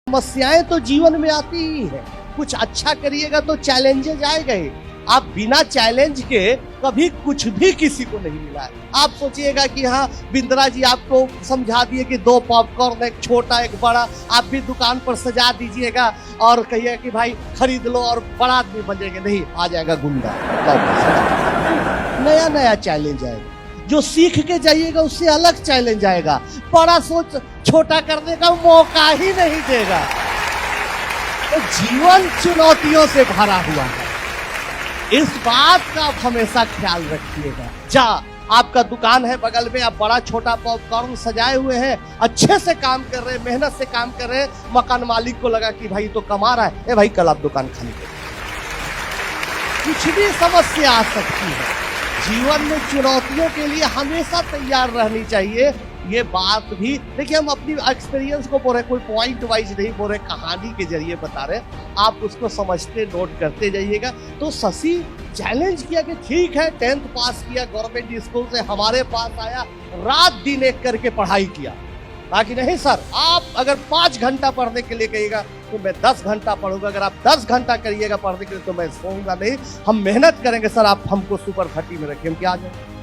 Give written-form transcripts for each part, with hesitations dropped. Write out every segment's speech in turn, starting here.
समस्याएं तो जीवन में आती ही है। कुछ अच्छा करिएगा तो चैलेंजेस आएगा ही। आप बिना चैलेंज के कभी कुछ भी किसी को नहीं मिला है। आप सोचिएगा कि हाँ बिंद्रा जी आपको समझा दिए कि 2 पॉपकॉर्न, एक छोटा एक बड़ा, आप भी दुकान पर सजा दीजिएगा और कहिएगा कि भाई खरीद लो और बड़ा आदमी बनेंगे। नहीं, आ जाएगा गुंडा। नया नया चैलेंज आएगा, जो सीख के जाइएगा उससे अलग चैलेंज आएगा। बड़ा सोच छोटा करने का मौका ही नहीं देगा। तो जीवन चुनौतियों से भरा हुआ है, इस बात का आप हमेशा ख्याल रखिएगा। आपका दुकान है बगल में, आप बड़ा छोटा पॉपकॉर्न सजाए हुए हैं, अच्छे से काम कर रहे हैं, मेहनत से काम कर रहे हैं, मकान मालिक को लगा कि भाई तो कमा रहा है, भाई कल आप दुकान खाली कर। कुछ भी समस्या आ सकती है। जीवन में चुनौतियों के लिए हमेशा तैयार रहनी चाहिए। ये बात भी देखिए, हम अपनी एक्सपीरियंस को बोल रहे, कोई पॉइंट वाइज नहीं बोल रहे, कहानी के जरिए बता रहे। आप उसको समझते नोट करते जाइएगा। तो शशि चैलेंज किया कि ठीक है 10th पास किया, गवर्नमेंट स्कूल से हमारे पास आया, रात दिन एक करके पढ़ाई किया। बाकी नहीं सर, आप अगर 5 घंटा पढ़ने के लिए कहिएगा तो मैं 10 घंटा पढ़ूंगा। अगर आप 10 घंटा करिएगा पढ़ने के लिए तो मैं सोऊंगा नहीं। हम मेहनत करेंगे सर, आप हमको सुपर 30 में रखिए, हम क्या आ जाए।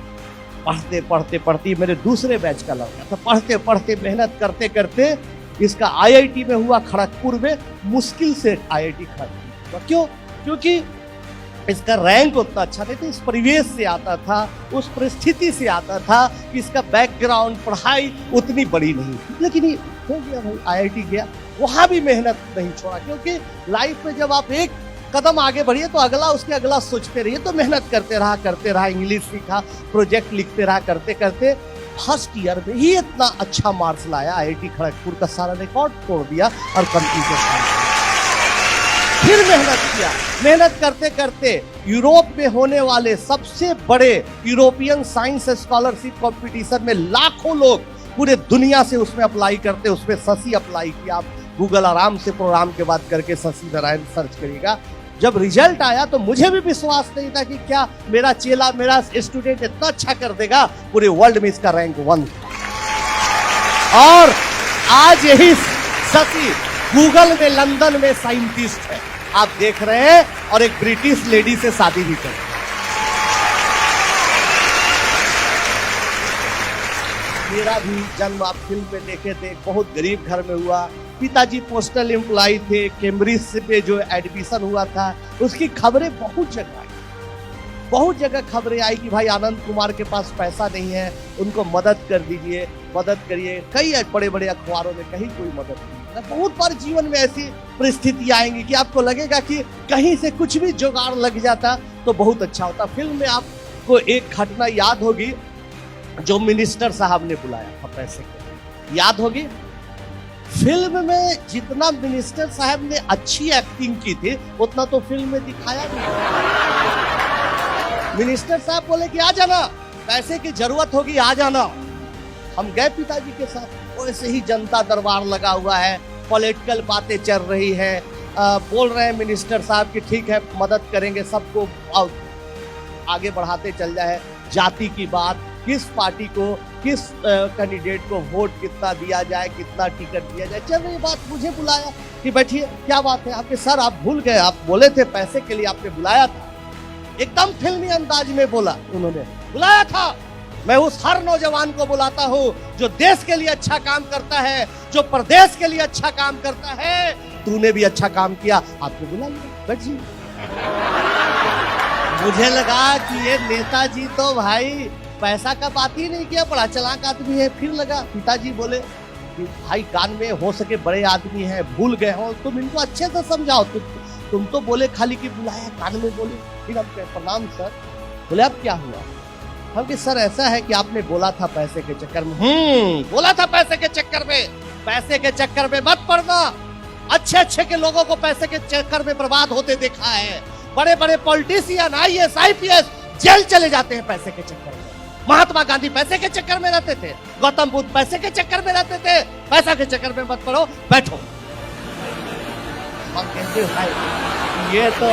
पढ़ते पढ़ते पढ़ते मेरे दूसरे बैच का लग गया, तो पढ़ते पढ़ते मेहनत करते करते इसका IIT में हुआ, खड़गपुर में। मुश्किल से IIT खड़गपुर। तो क्यों? क्योंकि इसका रैंक उतना अच्छा नहीं था, इस परिवेश से आता था, उस परिस्थिति से आता था कि इसका बैकग्राउंड पढ़ाई उतनी बड़ी नहीं। लेकिन ये हो गया भाई, IIT गया, वहां भी मेहनत नहीं छोड़ा। क्योंकि लाइफ में जब आप एक कदम आगे बढ़िए तो अगला उसके अगला सोचते रहिए। तो मेहनत करते रहा, इंग्लिश सीखा, प्रोजेक्ट लिखते रहा, करते करते फर्स्ट ईयर में ही इतना अच्छा मार्क्स लाया, IIT खड़गपुर का सारा रिकॉर्ड तोड़ दिया और कंप्यूटर साइंस। फिर मेहनत किया, मेहनत करते करते यूरोप में होने वाले सबसे बड़े यूरोपियन साइंस स्कॉलरशिप कंपटीशन में लाखों लोग पूरे दुनिया से उसमें अप्लाई करते, उसमें शशि अप्लाई किया। आप गूगल आराम से प्रोग्राम के बाद करके शशि नारायण सर्च करिएगा। जब रिजल्ट आया तो मुझे भी विश्वास नहीं था कि क्या मेरा चेला, मेरा स्टूडेंट इतना अच्छा कर देगा। पूरे वर्ल्ड में इसका रैंक 1 था। और आज यही शशि गूगल में लंदन में साइंटिस्ट है, आप देख रहे हैं, और एक ब्रिटिश लेडी से शादी भी कर। मेरा भी जन्म आप फिल्म में देखे थे, बहुत गरीब घर में हुआ। पिताजी पोस्टल एम्प्लॉय थे, कैम्ब्रिज पे जो एडमिशन हुआ था उसकी खबरें बहुत जगह खबरें आई कि भाई आनंद कुमार के पास पैसा नहीं है, उनको मदद कर दीजिए, मदद करिए। कई बड़े बड़े अखबारों में कहीं कोई मदद नहीं। बहुत बार जीवन में ऐसी परिस्थिति आएंगी कि आपको लगेगा कि कहीं से कुछ भी जुगाड़ लग जाता तो बहुत अच्छा होता। फिल्म में आपको एक घटना याद होगी, जो मिनिस्टर साहब ने बुलाया था पैसे के, याद होगी। फिल्म में जितना मिनिस्टर साहब ने अच्छी एक्टिंग की थी उतना तो फिल्म में दिखाया नहीं। मिनिस्टर साहब बोले कि आ जाना, पैसे की जरूरत होगी, आ जाना। हम गए पिताजी के साथ, वैसे ही जनता दरबार लगा हुआ है, पॉलिटिकल बातें चल रही है। बोल रहे हैं मिनिस्टर साहब कि ठीक है मदद करेंगे, सबको आगे बढ़ाते चल जाए। जाति की बात, किस पार्टी को, किस कैंडिडेट को वोट कितना दिया जाए, कितना टिकट दिया जाए, चल रही बात। मुझे बुलाया कि बैठिए, क्या बात है आपके सर, आप भूल गए, आप बोले थे पैसे के लिए आपने बुलाया था। एकदम फिल्मी अंदाज में बोला उन्होंने, बुलाया था। मैं उस हर नौजवान को बुलाता हूँ जो देश के लिए अच्छा काम करता है, जो प्रदेश के लिए अच्छा काम करता है। तूने भी अच्छा काम किया, आपको बुला लिया, बैठिए। मुझे लगा कि ये नेताजी तो भाई पैसा का बात ही नहीं किया, बड़ा चालाक आदमी है। फिर लगा पिताजी बोले कि भाई कान में हो सके बड़े आदमी हैं, भूल गए हो, तुम इनको अच्छे से समझाओ। तुम तो बोले खाली कि बुलाया, कान में बोले। फिर हम कहे प्रणाम सर। बोले अब क्या हुआ? हम कि सर ऐसा है कि आपने बोला था पैसे के चक्कर में। बोला था पैसे के चक्कर में, पैसे के चक्कर में मत पड़ना। अच्छे के लोगों को पैसे के चक्कर में बर्बाद होते देखा है। बड़े बड़े पॉलिटिशियन, IAS IPS जेल चले जाते हैं पैसे के चक्कर में। महात्मा गांधी पैसे के चक्कर में रहते थे, गौतम बुद्ध पैसे के चक्कर में रहते थे। पैसा के चक्कर में मत पड़ो, बैठो। हम कहते भाई ये तो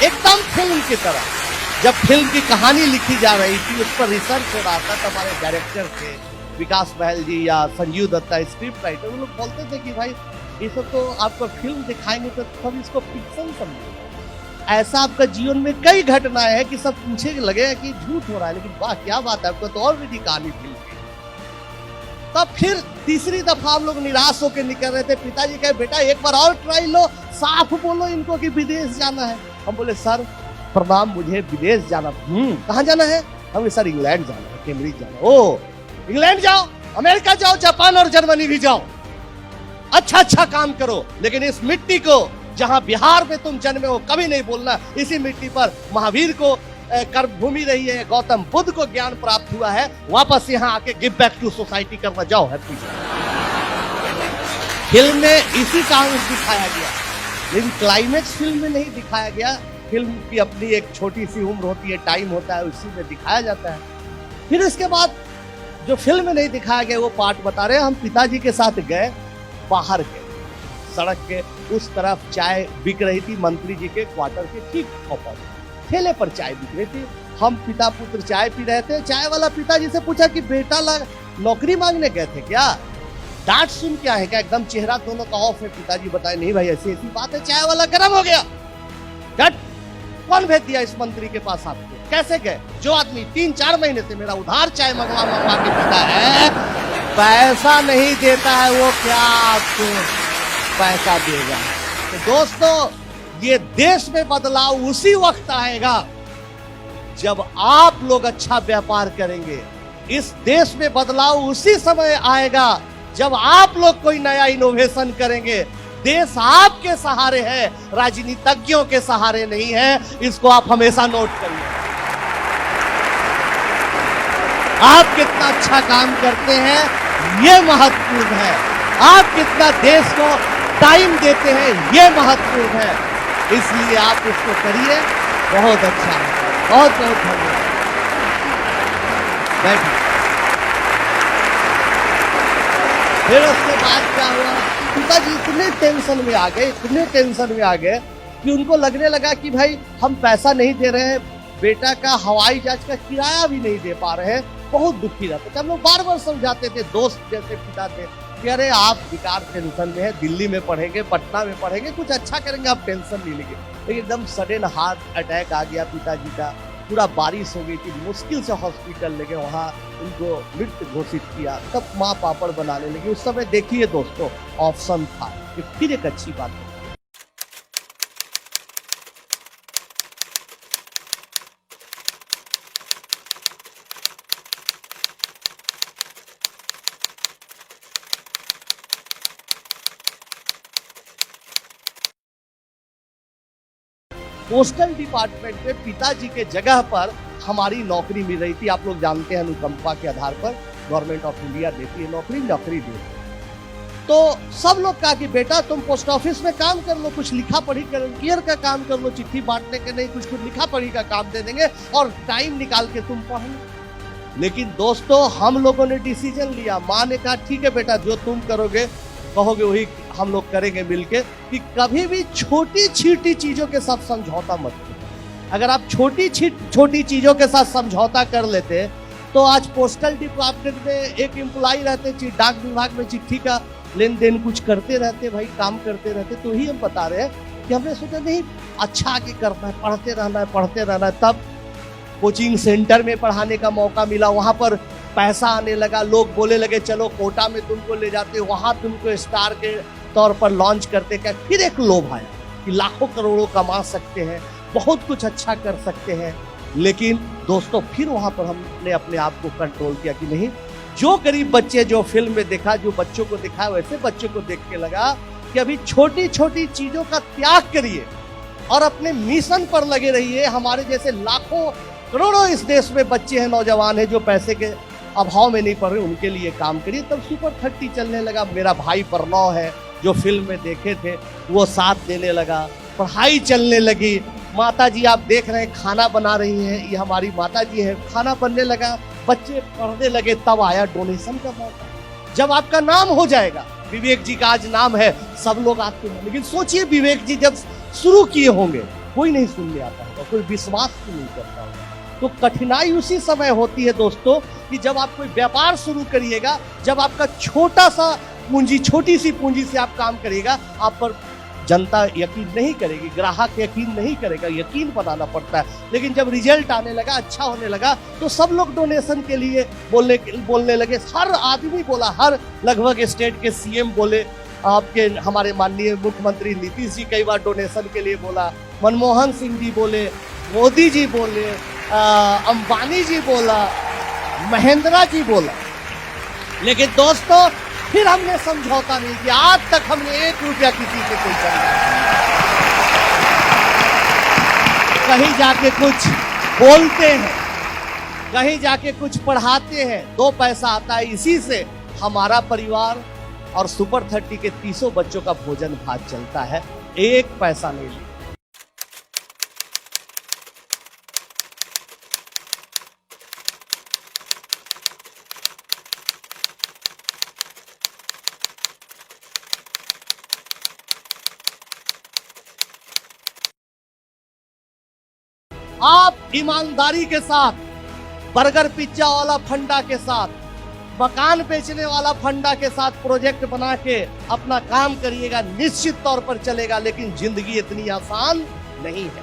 एकदम फिल्म की तरह। जब फिल्म की कहानी लिखी जा रही थी, उस पर रिसर्च हो रहा था, तो हमारे डायरेक्टर थे विकास बहल जी या संजीव दत्ता स्क्रिप्ट राइटर, वो लोग बोलते थे कि भाई ये सब तो आपको फिल्म दिखाएंगे तो सब इसको फिक्शन समझेगा। ऐसा आपका जीवन में कई घटनाएं हैं कि सब पूछे लगे कि झूठ हो रहा है, लेकिन वाह क्या बात है, आपको तो और भी कहानी फिल्म की। तब फिर तीसरी दफा हम लोग निराश होकर निकल रहे थे। पिताजी कहे बेटा एक बार और ट्राई लो, साफ बोलो इनको कि विदेश जाना है। हम बोले सर प्रणाम, मुझे विदेश जाना। कहाँ जाना है? हम सर इंग्लैंड जाना है, कैम्ब्रिज जाना। ओ इंग्लैंड जाओ, अमेरिका जाओ, जापान और जर्मनी भी जाओ, अच्छा काम करो, लेकिन इस मिट्टी को जहां बिहार में तुम जन्मे हो कभी नहीं बोलना। इसी मिट्टी पर महावीर को कर्मभूमि रही है, गौतम बुद्ध को ज्ञान प्राप्त हुआ है, वापस यहाँ आके गिव बैक टू सोसाइटी करना। जाओ हैप्पी। फिल्म में इसी कारण दिखाया गया, लेकिन क्लाइमेक्स फिल्म में नहीं दिखाया गया। फिल्म की अपनी एक छोटी सी उम्र होती है, टाइम होता है, उसी में दिखाया जाता है। फिर इसके बाद जो फिल्म में नहीं दिखाया गया वो पार्ट बता रहे हैं। हम पिताजी के साथ गए, बाहर गए, सड़क के उस तरफ चाय बिक रही थी, मंत्री जी के क्वार्टर के ठीक ऑपोजिट ठेले पर चाय बिक रही थी। हम पिता पुत्र चाय पी रहे थे। चाय वाला पिताजी से पूछा कि बेटा नौकरी मांगने गए थे क्या? डांट सुन क्या है क्या? एकदम चेहरा दोनों का ऑफ है। पिताजी बताए नहीं भाई ऐसी बात है। चाय वाला गर्म हो गया। कौन भेज दिया इस मंत्री के पास आपको? कैसे गए? जो आदमी 3-4 महीने से मेरा उधार चाय मंगवा के पीता है, पैसा नहीं देता है, वो क्या आपको पैसा देगा? तो दोस्तों ये देश में बदलाव उसी वक्त आएगा जब आप लोग अच्छा व्यापार करेंगे। इस देश में बदलाव उसी समय आएगा जब आप लोग कोई नया इनोवेशन करेंगे। देश आपके सहारे है, राजनीतिज्ञों के सहारे नहीं है। इसको आप हमेशा नोट करिए। आप कितना अच्छा काम करते हैं ये महत्वपूर्ण है। आप कितना देश को टाइम देते हैं ये महत्वपूर्ण है। इसलिए आप इसको करिए। बहुत अच्छा है। बहुत धन्यवाद। बैठिए। फिर उसके बाद क्या हुआ, पिताजी इतने टेंशन में आ गए कि उनको लगने लगा कि भाई हम पैसा नहीं दे रहे हैं, बेटा का हवाई जहाज का किराया भी नहीं दे पा रहे हैं। बहुत दुखी रहते थे। हम लोग बार समझाते थे, दोस्त जैसे पिता थे कि अरे आप बेकार टेंशन में है, दिल्ली में पढ़ेंगे, पटना में पढ़ेंगे, कुछ अच्छा करेंगे, आप टेंशन नहीं लेंगे। लेकिन एकदम सडन हार्ट अटैक आ गया पिताजी का। पूरा बारिश हो गई थी, मुश्किल से हॉस्पिटल ले गए, वहाँ उनको मृत घोषित किया। तब माँ पापड़ बनाने लगी। उस समय देखिए दोस्तों ऑप्शन था। ये फिर एक अच्छी बात है। पोस्टल डिपार्टमेंट में पिताजी के जगह पर हमारी नौकरी मिल रही थी। आप लोग जानते हैं अनुकंपा के आधार पर गवर्नमेंट ऑफ इंडिया देती है नौकरी देती है। तो सब लोग कहा कि बेटा तुम पोस्ट ऑफिस में काम कर लो, कुछ लिखा पढ़ी कर का काम कर लो, चिट्ठी बांटने के नहीं, कुछ लिखा पढ़ी का काम दे देंगे और टाइम निकाल के तुम पढ़ लो। लेकिन दोस्तों हम लोगों ने डिसीजन लिया। माँ ने कहा ठीक है बेटा, जो तुम करोगे कहोगे वही हम लोग करेंगे मिलके, कि कभी भी छोटी छोटी चीजों के साथ समझौता मत करो। अगर आप छोटी चीजों के साथ समझौता कर लेते तो आज पोस्टल डिपार्टमेंट में एक एम्प्लॉय रहते, डाक विभाग में चिट्ठी का लेन देन कुछ करते रहते, भाई काम करते रहते। तो ही हम बता रहे हैं कि हमने सोचा नहीं अच्छा आगे करना है, पढ़ते रहना है। तब कोचिंग सेंटर में पढ़ाने का मौका मिला, वहां पर पैसा आने लगा। लोग बोले लगे चलो कोटा में तुमको ले जाते, वहां तुमको स्टार के तौर पर लॉन्च करते। क्या फिर एक लोभ आया कि लाखों करोड़ों कमा सकते हैं, बहुत कुछ अच्छा कर सकते हैं। लेकिन दोस्तों फिर वहां पर हमने अपने आप को कंट्रोल किया कि नहीं, जो गरीब बच्चे जो फिल्म में देखा, जो बच्चों को दिखाया, वैसे बच्चों को देख के लगा कि अभी छोटी छोटी चीजों का त्याग करिए और अपने मिशन पर लगे रहिए। हमारे जैसे लाखों करोड़ों इस देश में बच्चे हैं, नौजवान हैं जो पैसे के अभाव में नहीं पड़ रहे, उनके लिए काम करिए। तब सुपर 30 चलने लगा। मेरा भाई प्रणव है जो फिल्म में देखे थे, वो साथ देने लगा, पढ़ाई चलने लगी। माता जी आप देख रहे हैं खाना बना रही हैं, ये हमारी माता जी है, खाना बनने लगा, बच्चे पढ़ने लगे। तब आया डोनेशन का मौका। जब आपका नाम हो जाएगा, विवेक जी का आज नाम है, सब लोग आते हैं। लेकिन सोचिए विवेक जी जब शुरू किए होंगे, कोई नहीं सुनने आता होगा, कोई विश्वास नहीं करता होगा। तो कठिनाई उसी समय होती है दोस्तों कि जब आप कोई व्यापार शुरू करिएगा, जब आपका छोटा सा पूंजी, छोटी सी पूंजी से आप काम करिएगा, आप पर जनता यकीन नहीं करेगी, ग्राहक यकीन नहीं करेगा, यकीन बनाना पड़ता है। लेकिन जब रिजल्ट आने लगा, अच्छा होने लगा, तो सब लोग डोनेशन के लिए बोलने लगे। हर आदमी बोला, हर लगभग स्टेट के सीएम बोले, आपके हमारे माननीय मुख्यमंत्री नीतीश जी कई बार डोनेशन के लिए बोला, मनमोहन सिंह जी बोले, मोदी जी बोले, अंबानी जी बोला, महेंद्रा जी बोला। लेकिन दोस्तों फिर हमने समझौता नहीं किया। आज तक हमने 1 रुपया किसी से कोई चंदा, कहीं जाके कुछ बोलते हैं, कहीं जाके कुछ पढ़ाते हैं, 2 पैसा आता है, इसी से हमारा परिवार और सुपर 30 के 300 बच्चों का भोजन भात चलता है। 1 पैसा नहीं लिया। आप ईमानदारी के साथ, बर्गर पिज्जा वाला फंडा के साथ, मकान बेचने वाला फंडा के साथ प्रोजेक्ट बना के अपना काम करिएगा, निश्चित तौर पर चलेगा। लेकिन जिंदगी इतनी आसान नहीं है।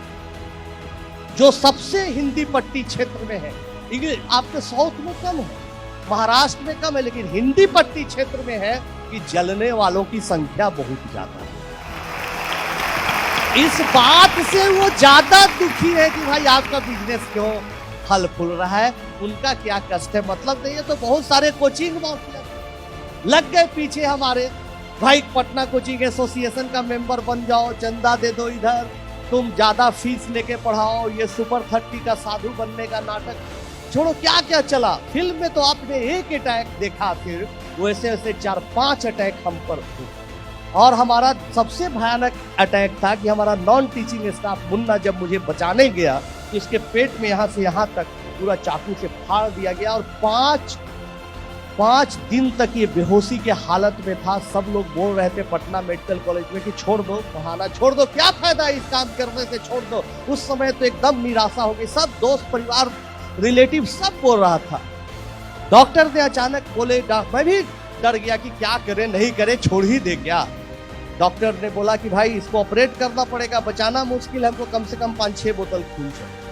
जो सबसे हिंदी पट्टी क्षेत्र में है, आपके साउथ में कम है, महाराष्ट्र में कम है, लेकिन हिंदी पट्टी क्षेत्र में है कि जलने वालों की संख्या बहुत ज्यादा है। इस बात से वो ज्यादा दुखी है कि भाई आपका बिजनेस क्यों फल फूल रहा है, उनका क्या कष्ट है मतलब नहीं है। तो बहुत सारे कोचिंग माफिया लग गए पीछे हमारे, भाई पटना कोचिंग एसोसिएशन का मेंबर बन जाओ, चंदा दे दो, इधर तुम ज्यादा फीस लेके पढ़ाओ, ये सुपर 30 का साधु बनने का नाटक छोड़ो। क्या क्या चला फिल्म में, तो आपने एक अटैक देखा, फिर वैसे वैसे 4-5 अटैक हम पर हुए। और हमारा सबसे भयानक अटैक था कि हमारा नॉन टीचिंग स्टाफ मुन्ना जब मुझे बचाने गया तो इसके पेट में यहाँ से यहाँ तक पूरा चाकू से फाड़ दिया गया, और 5 दिन तक ये बेहोशी के हालत में था। सब लोग बोल रहे थे पटना मेडिकल कॉलेज में कि छोड़ दो पढ़ाना, छोड़ दो, क्या फायदा इस काम करने से, छोड़ दो। उस समय तो एकदम निराशा हो गई, सब दोस्त परिवार रिलेटिव सब बोल रहा था। डॉक्टर ने अचानक बोले, मैं भी डर गया कि क्या करे नहीं करे, छोड़ ही दे क्या। डॉक्टर ने बोला कि भाई इसको ऑपरेट करना पड़ेगा, बचाना मुश्किल है, हमको कम से कम 5-6 बोतल खून चाहिए।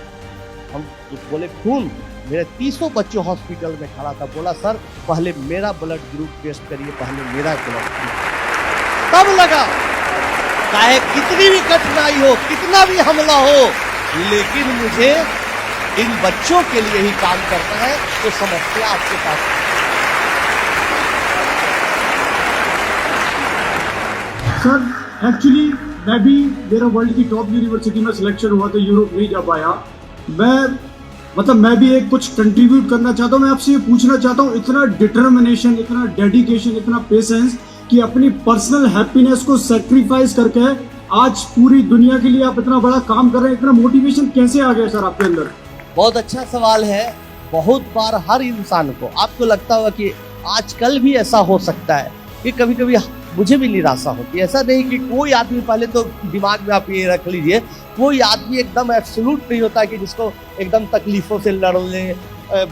हम बोले खून, मेरे 300 बच्चों हॉस्पिटल में खड़ा था, बोला सर पहले मेरा ब्लड ग्रुप टेस्ट करिए, पहले मेरा ब्लड ग्रुप। तब लगा चाहे कितनी भी कठिनाई हो, कितना भी हमला हो, लेकिन मुझे इन बच्चों के लिए ही काम करना है। तो समस्या आपके पास सर, एक्चुअली मैं भी, मेरा वर्ल्ड की टॉप यूनिवर्सिटी में सिलेक्शन हुआ तो यूरोप नहीं जा पाया। मैं भी एक कुछ कंट्रीब्यूट करना चाहता हूँ। मैं आपसे ये पूछना चाहता हूँ, इतना डिटर्मिनेशन, इतना डेडिकेशन, इतना पेशेंस कि अपनी पर्सनल हैप्पीनेस को सेक्रीफाइस करके आज पूरी दुनिया के लिए आप इतना बड़ा काम कर रहे हैं, इतना मोटिवेशन कैसे आ गया सर आपके अंदर? बहुत अच्छा सवाल है। बहुत बार हर इंसान को, आपको लगता होगा कि आजकल भी ऐसा हो सकता है कि कभी कभी मुझे भी निराशा होती है। ऐसा नहीं कि कोई आदमी, पहले तो दिमाग में आप ये रख लीजिए, कोई आदमी एकदम एब्सोल्यूट नहीं होता कि जिसको एकदम तकलीफों से लड़ने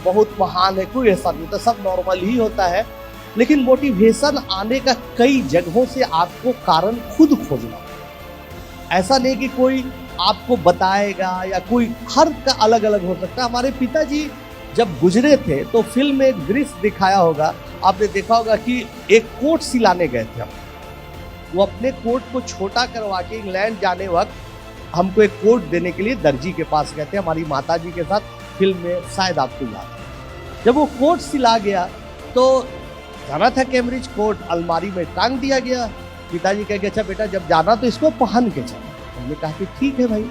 बहुत महान है, कोई ऐसा नहीं होता, सब नॉर्मल ही होता है। लेकिन मोटिवेशन आने का कई जगहों से आपको कारण खुद खोजना होगा। ऐसा नहीं कि कोई आपको बताएगा, या कोई, हर का अलग अलग हो सकता है। हमारे पिताजी जब गुजरे थे तो फिल्म में एक दृश्य दिखाया होगा, आपने देखा होगा कि एक कोट सिलाने गए थे हम। वो अपने कोट को छोटा करवा के इंग्लैंड जाने वक्त हमको एक कोट देने के लिए दर्जी के पास गए थे, हमारी माताजी के साथ। फिल्म में शायद आपको याद है, जब वो कोट सिला गया तो जाना था कैम्ब्रिज, कोट अलमारी में टांग दिया गया। पिताजी कह गए अच्छा बेटा जब जाना तो इसको पहन के जाना। हमने कहा कि ठीक है भाई,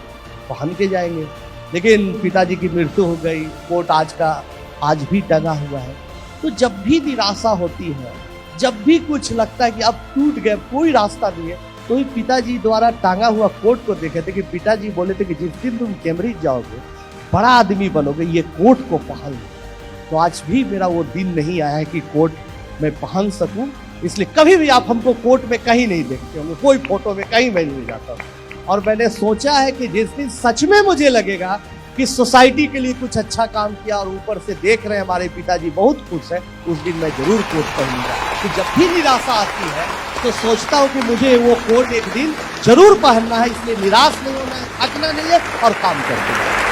पहन के जाएंगे। लेकिन पिताजी की मृत्यु हो गई, कोट आज भी टंगा हुआ है। तो जब भी निराशा होती है, जब भी कुछ लगता है कि अब टूट गए, कोई रास्ता नहीं है, तो ही पिताजी द्वारा टांगा हुआ कोट को देखे थे कि पिताजी बोले थे कि जिस दिन तुम कैम्ब्रिज जाओगे, बड़ा आदमी बनोगे, ये कोट को पहन लो। तो आज भी मेरा वो दिन नहीं आया है कि कोट मैं पहन सकूं, इसलिए कभी भी आप हमको कोट में कहीं नहीं देखते होंगे, कोई फोटो में कहीं मैं नहीं जाता हूँ। और मैंने सोचा है कि जिस दिन सच में मुझे लगेगा कि सोसाइटी के लिए कुछ अच्छा काम किया और ऊपर से देख रहे हैं हमारे पिताजी बहुत खुश है, उस दिन मैं जरूर कोट पहनूंगा। कि जब भी निराशा आती है तो सोचता हूं कि मुझे वो कोट एक दिन जरूर पहनना है, इसलिए निराश नहीं होना है, थकना नहीं है और काम करना है।